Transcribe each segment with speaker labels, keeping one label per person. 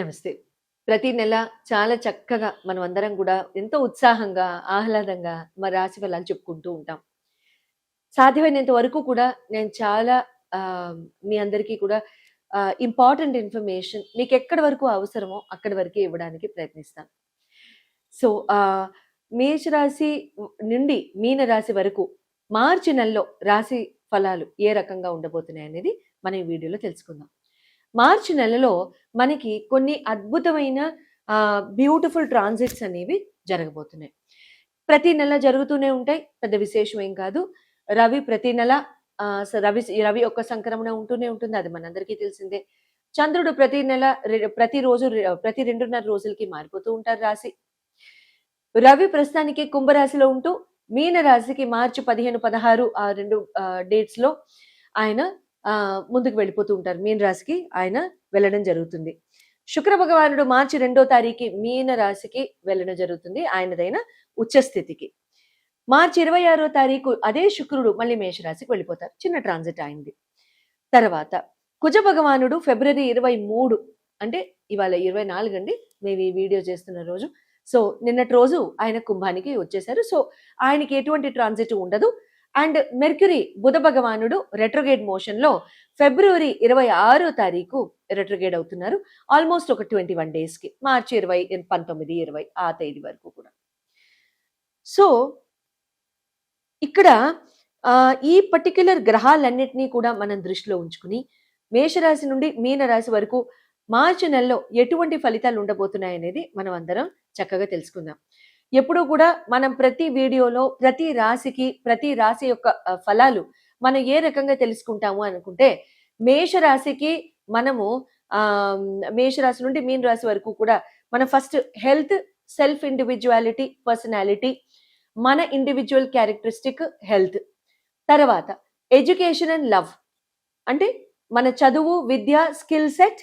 Speaker 1: నమస్తే. ప్రతి నెల చాలా చక్కగా మనమందరం గూడా ఎంతో ఉత్సాహంగా, ఆహ్లాదంగా మన రాశి ఫలాలు చెప్పుకుంటూ ఉంటాం. సాధ్యమైనంత వరకు కూడా నేను చాలా మీ అందరికీ కూడా ఇంపార్టెంట్ ఇన్ఫర్మేషన్ మీకెక్కడి వరకు అవసరమో అక్కడి వరకే ఇవ్వడానికి ప్రయత్నిస్తాను. సో, మేషరాశి నుండి మీన రాశి వరకు మార్చి నెలలో రాశి ఫలాలు ఏ రకంగా ఉండబోతున్నాయనేది మనం ఈ వీడియోలో తెలుసుకుందాం. మార్చి నెలలో మనకి కొన్ని అద్భుతమైన బ్యూటిఫుల్ ట్రాన్సిట్స్ అనేవి జరగబోతున్నాయి. ప్రతి నెల జరుగుతూనే ఉంటాయి. పెద్ద విశేషం ఏం కాదు. రవి ప్రతి నెల రవి యొక్క సంక్రమణ ఉంటూనే ఉంటుంది. అది మనందరికీ తెలిసిందే. చంద్రుడు ప్రతి నెల ప్రతిరోజు ప్రతి 2.5 రోజులకి మారిపోతూ ఉంటారు రాశి. రవి ప్రస్తుతానికి కుంభరాశిలో ఉంటూ మీన రాశికి మార్చి 15, 16 ఆ 2 డేట్స్ లో ఆయన ముందుకు వెళ్ళిపోతూ ఉంటారు. మీన రాశికి ఆయన వెళ్ళడం జరుగుతుంది. శుక్ర భగవానుడు మార్చి 2వ తారీఖు మీన రాశికి వెళ్ళడం జరుగుతుంది ఆయనదైన ఉచ్చస్థితికి. మార్చి 26వ తారీఖు అదే శుక్రుడు మళ్ళీ మేషరాశికి వెళ్ళిపోతారు. చిన్న ట్రాన్సిట్ అయింది. తర్వాత కుజ భగవానుడు ఫిబ్రవరి 23 అంటే ఇవాళ 24 అండి మేము ఈ వీడియో చేస్తున్న రోజు. సో నిన్నటి రోజు ఆయన కుంభానికి వచ్చేసారు. సో ఆయనకి ఎటువంటి ట్రాన్సిట్ ఉండదు. అండ్ మెర్క్యూరీ బుధ భగవానుడు రెట్రోగేడ్ మోషన్ లో ఫిబ్రవరి 26వ తారీఖు రెట్రోగేడ్ అవుతున్నారు. ఆల్మోస్ట్ ఒక 21 డేస్ కి మార్చి 20, 19, 20 ఆ తేదీ వరకు కూడా. సో ఇక్కడ ఈ పర్టిక్యులర్ గ్రహాలన్నిటినీ కూడా మనం దృష్టిలో ఉంచుకుని మేషరాశి నుండి మీన రాశి వరకు మార్చి నెలలో ఎటువంటి ఫలితాలు ఉండబోతున్నాయి అనేది మనం అందరం చక్కగా తెలుసుకుందాం. ఎప్పుడూ కూడా మనం ప్రతి వీడియోలో ప్రతి రాశి యొక్క ఫలాలు మనం ఏ రకంగా తెలుసుకుంటాము అనుకుంటే మేషరాశికి మనము మేషరాశి నుండి మీన రాశి వరకు కూడా మనం first health, self individuality, personality, మన ఇండివిజువల్ క్యారెక్టరిస్టిక్ హెల్త్, తర్వాత ఎడ్యుకేషన్ అండ్ లవ్ అంటే మన చదువు, విద్య, స్కిల్ సెట్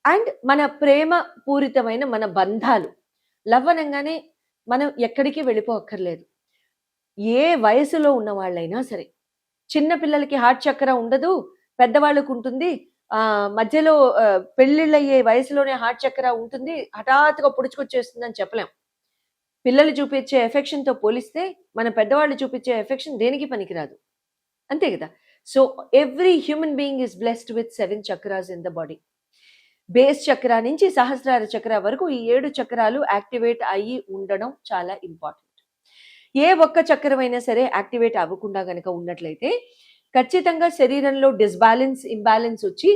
Speaker 1: అండ్ మన ప్రేమ పూరితమైన మన బంధాలు. లవ్ అనగానే మనం ఎక్కడికి వెళ్ళిపోక్కర్లేదు. ఏ వయసులో ఉన్న వాళ్ళైనా సరే, చిన్న పిల్లలకి హార్ట్ చక్ర ఉండదు, పెద్దవాళ్ళకు ఉంటుంది. మధ్యలో పెళ్ళిళ్ళయ్యే వయసులోనే హార్ట్ చక్ర ఉంటుంది, హఠాత్తుగా పొడుచుకొచ్చేస్తుందని చెప్పలేం. పిల్లలు చూపించే ఎఫెక్షన్ తో పోలిస్తే మన పెద్దవాళ్ళు చూపించే ఎఫెక్షన్ దేనికి పనికిరాదు, అంతే కదా. So every human being is blessed with 7 chakras in the body. Base చక్ర నుంచి సహస్రార చక్ర వరకు ఈ 7 చక్రాలు యాక్టివేట్ అయ్యి ఉండడం చాలా ఇంపార్టెంట్. ఏ ఒక్క చక్రమైనా సరే యాక్టివేట్ అవ్వకుండా గనక ఉన్నట్లయితే ఖచ్చితంగా శరీరంలో డిస్బ్యాలెన్స్, ఇంబ్యాలెన్స్ వచ్చి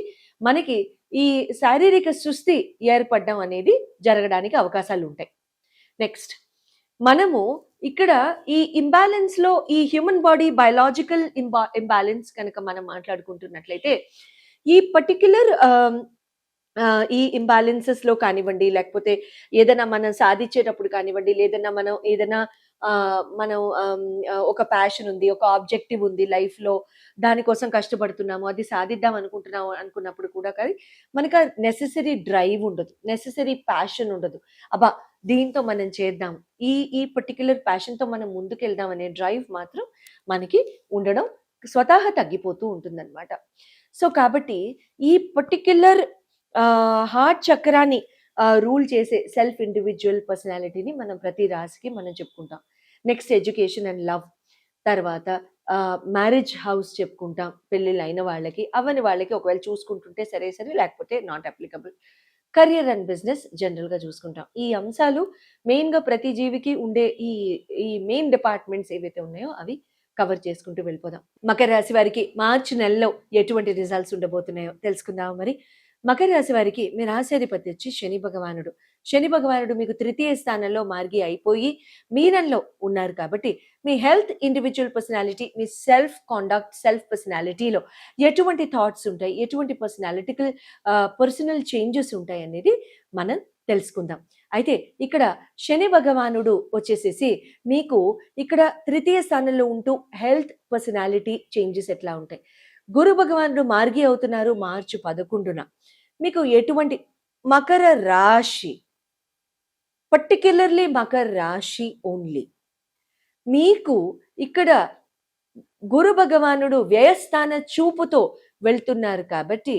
Speaker 1: మనకి ఈ శారీరక సుస్థి ఏర్పడడం అనేది జరగడానికి అవకాశాలు ఉంటాయి. నెక్స్ట్ మనము ఇక్కడ ఈ ఇంబ్యాలెన్స్ లో ఈ హ్యూమన్ బాడీ బయలాజికల్ ఇంబ్యాలెన్స్ కనుక మనం మాట్లాడుకుంటున్నట్లయితే ఈ పర్టిక్యులర్ ఈ ఇంబ్యాలెన్సెస్ లో కానివ్వండి, లేకపోతే ఏదైనా మనం సాధించేటప్పుడు కానివ్వండి, లేదన్నా మనం ఏదైనా మనం ఒక ప్యాషన్ ఉంది, ఒక ఆబ్జెక్టివ్ ఉంది లైఫ్ లో, దానికోసం కష్టపడుతున్నాము, అది సాధిద్దాం అనుకుంటున్నాము అనుకున్నప్పుడు కూడా కానీ మనకు నెసెసరీ డ్రైవ్ ఉండదు, నెసెసరీ ప్యాషన్ ఉండదు. అబ్బా దీంతో మనం చేద్దాం, ఈ పర్టిక్యులర్ ప్యాషన్ తో మనం ముందుకెళ్దాం అనే డ్రైవ్ మాత్రం మనకి ఉండడం స్వతహా తగ్గిపోతూ ఉంటుందన్నమాట. సో కాబట్టి ఈ పర్టిక్యులర్ హార్ట్ చక్రాన్ని రూల్ చేసే సెల్ఫ్ ఇండివిజువల్ పర్సనాలిటీని మనం ప్రతి రాశికి మనం చెప్పుకుంటాం. నెక్స్ట్ ఎడ్యుకేషన్ అండ్ లవ్, తర్వాత మ్యారేజ్ హౌస్ చెప్పుకుంటాం, పెళ్ళిళ్ళు అయిన వాళ్ళకి, అవని వాళ్ళకి ఒకవేళ చూసుకుంటుంటే సరే లేకపోతే not applicable. Career and business జనరల్గా చూసుకుంటాం. ఈ అంశాలు మెయిన్గా ప్రతి జీవికి ఉండే ఈ మెయిన్ డిపార్ట్మెంట్స్ ఏవైతే ఉన్నాయో అవి కవర్ చేసుకుంటూ వెళ్ళిపోదాం. మకర రాశి వారికి మార్చి నెలలో ఎటువంటి రిజల్ట్స్ ఉండబోతున్నాయో తెలుసుకుందాం. మరి మకర రాశి వారికి మీ రాశ్యాధిపతి వచ్చి శని భగవానుడు. శని భగవానుడు మీకు 3వ స్థానంలో మార్గి అయిపోయి మీనంలో ఉన్నారు కాబట్టి మీ హెల్త్, ఇండివిజువల్ పర్సనాలిటీ, మీ సెల్ఫ్ కాండక్ట్, సెల్ఫ్ పర్సనాలిటీలో ఎటువంటి థాట్స్ ఉంటాయి, ఎటువంటి పర్సనల్ చేంజెస్ ఉంటాయి అనేది మనం తెలుసుకుందాం. అయితే ఇక్కడ శని భగవానుడు వచ్చేసేసి మీకు ఇక్కడ 3వ స్థానంలో ఉంటూ హెల్త్, పర్సనాలిటీ చేంజెస్ ఎట్లా ఉంటాయి. గురు భగవానుడు మార్గి అవుతున్నారు మార్చి 11న. మీకు ఎటువంటి మకర రాశి, పర్టిక్యులర్లీ మకర రాశి ఓన్లీ, మీకు ఇక్కడ గురు భగవానుడు వ్యయస్థాన చూపుతో వెళ్తున్నారు కాబట్టి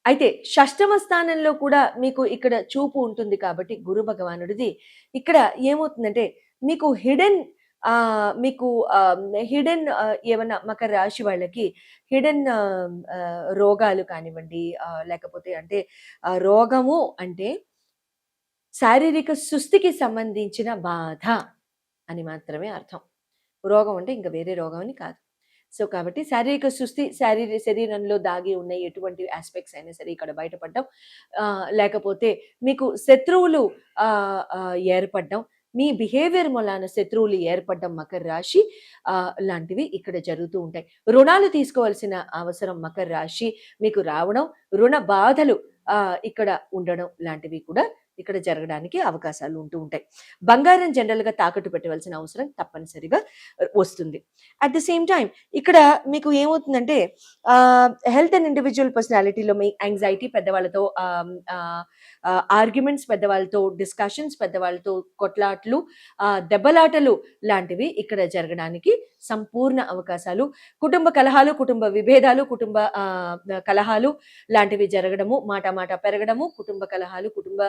Speaker 1: అయితే షష్టమ స్థానంలో కూడా మీకు ఇక్కడ చూపు ఉంటుంది కాబట్టి గురు భగవానుడిది ఇక్కడ ఏమవుతుందంటే మీకు హిడెన్ మీకు హిడెన్ ఏమన్నా మకర రాశి వాళ్ళకి హిడెన్ రోగాలు కానివ్వండి, లేకపోతే అంటే రోగము అంటే శారీరక సుస్థికి సంబంధించిన బాధ అని మాత్రమే అర్థం. రోగం అంటే ఇంక వేరే రోగం అని కాదు. సో, కాబట్టి శారీరక సుస్థి శరీరంలో దాగి ఉన్న ఎటువంటి యాస్పెక్ట్స్ అయినా సరే ఇక్కడ బయటపడడం, లేకపోతే మీకు శత్రువులు ఏర్పడడం, మీ బిహేవియర్ మూలాన శత్రువులు ఏర్పడడం మకర రాశి లాంటివి ఇక్కడ జరుగుతూ ఉంటాయి. రుణాలు తీసుకోవాల్సిన అవసరం మకర రాశి మీకు రావడం, రుణ బాధలు ఇక్కడ ఉండడం లాంటివి కూడా ఇక్కడ జరగడానికి అవకాశాలు ఉంటూ ఉంటాయి. బంగారం జనరల్‌గా తాకట్టు పెట్టవలసిన అవసరం తప్పనిసరిగా వస్తుంది. అట్ ద సేమ్ టైమ్ ఇక్కడ మీకు ఏమవుతుందంటే హెల్త్ అండ్ ఇండివిడ్యువల్ పర్సనాలిటీలో మీ యాంగ్జైటీ పెద్దవాళ్ళతో, ఆర్గ్యుమెంట్స్ పెద్దవాళ్ళతో, డిస్కషన్స్ పెద్దవాళ్ళతో, కొట్లాట్లు, దెబ్బలాటలు లాంటివి ఇక్కడ జరగడానికి సంపూర్ణ అవకాశాలు. కుటుంబ కలహాలు, కుటుంబ విభేదాలు, కుటుంబ కలహాలు లాంటివి జరగడము, మాట పెరగడము, కుటుంబ కలహాలు, కుటుంబ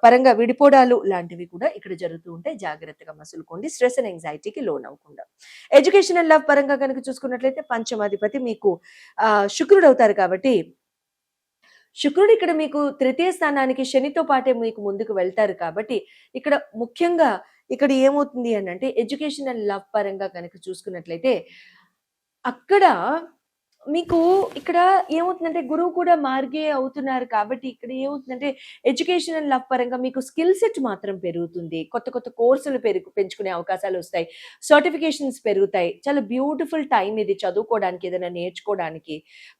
Speaker 1: పరంగా విడిపోవడాలు లాంటివి కూడా ఇక్కడ జరుగుతూ ఉంటాయి. జాగ్రత్తగా మసులుకోండి, స్ట్రెస్ అండ్ యాంగ్జైటీకి లోన్ అవ్వకుండా. ఎడ్యుకేషనల్ లవ్ పరంగా కనుక చూసుకున్నట్లయితే పంచమాధిపతి మీకు శుక్రుడు అవుతారు కాబట్టి శుక్రుడు ఇక్కడ మీకు తృతీయ స్థానానికి శనితో పాటే మీకు ముందుకు వెళ్తారు కాబట్టి ఇక్కడ ముఖ్యంగా ఇక్కడ ఏమవుతుంది అని అంటే ఎడ్యుకేషనల్ లవ్ పరంగా కనుక చూసుకున్నట్లయితే అక్కడ మీకు ఇక్కడ ఏమవుతుందంటే గురువు కూడా మార్గే అవుతున్నారు కాబట్టి ఇక్కడ ఏమవుతుందంటే ఎడ్యుకేషనల్ లవ్ పరంగా మీకు స్కిల్ సెట్ మాత్రం పెరుగుతుంది. కొత్త కోర్సులు పెంచుకునే అవకాశాలు వస్తాయి. సర్టిఫికేషన్స్ పెరుగుతాయి. చాలా బ్యూటిఫుల్ టైం ఇది చదువుకోవడానికి, ఏదైనా నేర్చుకోవడానికి,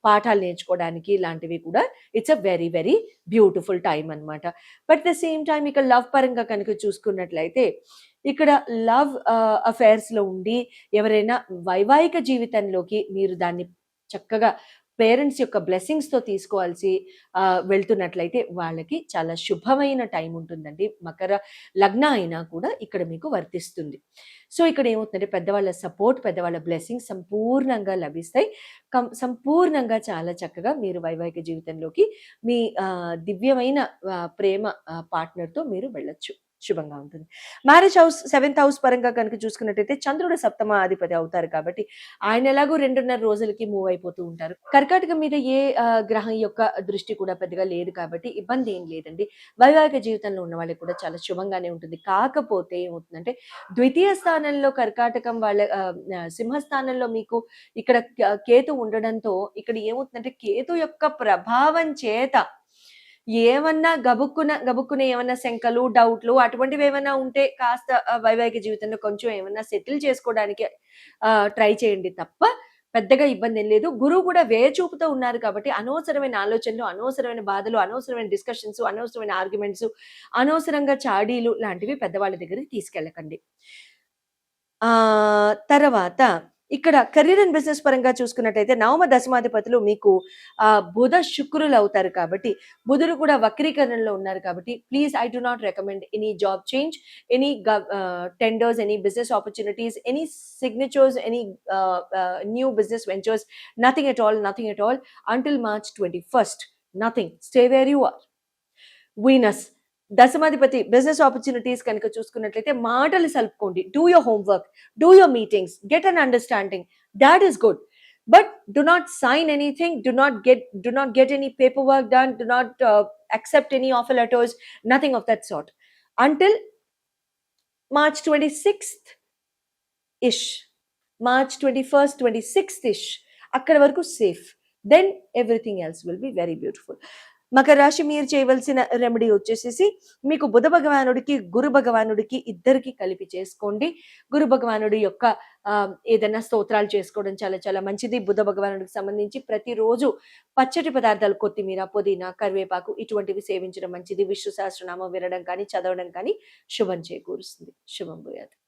Speaker 1: పాఠాలు నేర్చుకోవడానికి లాంటివి కూడా it's a very very beautiful time అనమాట. బట్ ద సేమ్ టైం ఇక్కడ లవ్ పరంగా కనుక చూసుకున్నట్లయితే ఇక్కడ లవ్ అఫైర్స్ లో ఉండి ఎవరైనా వైవాహిక జీవితంలోకి మీరు దాన్ని చక్కగా పేరెంట్స్ యొక్క బ్లెస్సింగ్స్ తో తీసుకోవాల్సి వెళ్తున్నట్లయితే వాళ్ళకి చాలా శుభమైన టైం ఉంటుందండి. మకర లగ్న అయినా కూడా ఇక్కడ మీకు వర్తిస్తుంది. సో ఇక్కడ ఏమవుతుందంటే పెద్దవాళ్ళ సపోర్ట్, పెద్దవాళ్ళ బ్లెస్సింగ్స్ సంపూర్ణంగా లభిస్తాయి. సంపూర్ణంగా చాలా చక్కగా మీరు వైవాహిక జీవితంలోకి మీ దివ్యమైన ప్రేమ పార్ట్నర్తో మీరు వెళ్ళొచ్చు. శుభంగా ఉంటుంది. మ్యారేజ్ హౌస్ 7th హౌస్ పరంగా కనుక చూసుకున్నట్టయితే చంద్రుడు సప్తమ అధిపతి అవుతారు కాబట్టి ఆయన ఎలాగో 2.5 రోజులకి మూవ్ అయిపోతూ ఉంటారు. కర్కాటకం మీద ఏ గ్రహం యొక్క దృష్టి కూడా పెద్దగా లేదు కాబట్టి ఇబ్బంది ఏం లేదండి. వైవాహిక జీవితంలో ఉన్న వాళ్ళకి కూడా చాలా శుభంగానే ఉంటుంది. కాకపోతే ఏమవుతుందంటే ద్వితీయ స్థానంలో కర్కాటకం వాళ్ళ సింహస్థానంలో మీకు ఇక్కడ కేతు ఉండడంతో ఇక్కడ ఏమవుతుందంటే కేతు యొక్క ప్రభావం చేత ఏమన్నా గబుక్కున ఏమన్నా శంకలు, డౌట్లు అటువంటివి ఏమన్నా ఉంటే కాస్త వైవాహిక జీవితంలో కొంచెం ఏమన్నా సెటిల్ చేసుకోవడానికి ట్రై చేయండి తప్ప పెద్దగా ఇబ్బంది ఏం లేదు. గురువు కూడా వేచూపుతో ఉన్నారు కాబట్టి అనవసరమైన ఆలోచనలు, అనవసరమైన బాధలు, అనవసరమైన డిస్కషన్స్, అనవసరమైన ఆర్గ్యుమెంట్స్, అనవసరంగా చాడీలు లాంటివి పెద్దవాళ్ళ దగ్గరికి తీసుకెళ్ళకండి. తర్వాత ఇక్కడ కెరీర్ అండ్ బిజినెస్ పరంగా చూసుకున్నట్టయితే నవమ దశమాధిపతులు మీకు బుధ శుక్రులు అవుతారు కాబట్టి బుధుడు కూడా వక్రీకరణలో ఉన్నారు కాబట్టి please I do not recommend any job change, any tenders, any business opportunities, any signatures, any new business ventures, nothing at all until March 21st. Nothing. Stay where you are. Venus దశమాధిపతి business opportunities కనుక చూసుకున్నట్లయితే మాటలు సలుపుకోండి. Do your homework, do your meetings, get an understanding. That is good. But do not sign anything, do not get any paperwork done, do not accept any offer letters, nothing of that sort until March 26th ish, March 21st, 26th ish. అక్కడ వరకు safe. Then everything else will be very beautiful. Makar రాశి మీరు చేయవలసిన remedy వచ్చేసేసి మీకు బుధ భగవానుడికి, గురు భగవానుడికి ఇద్దరికి కలిపి చేసుకోండి. గురు భగవానుడి యొక్క ఏదైనా స్తోత్రాలు చేసుకోవడం చాలా చాలా మంచిది. బుధ భగవానుడికి సంబంధించి ప్రతిరోజు పచ్చటి పదార్థాలు, కొత్తిమీర, పుదీనా, కరివేపాకు ఇటువంటివి సేవించడం మంచిది. విష్ణు సహస్రనామం వినడం కానీ, చదవడం కానీ శుభం చేకూరుస్తుంది. శుభం భూయాత్.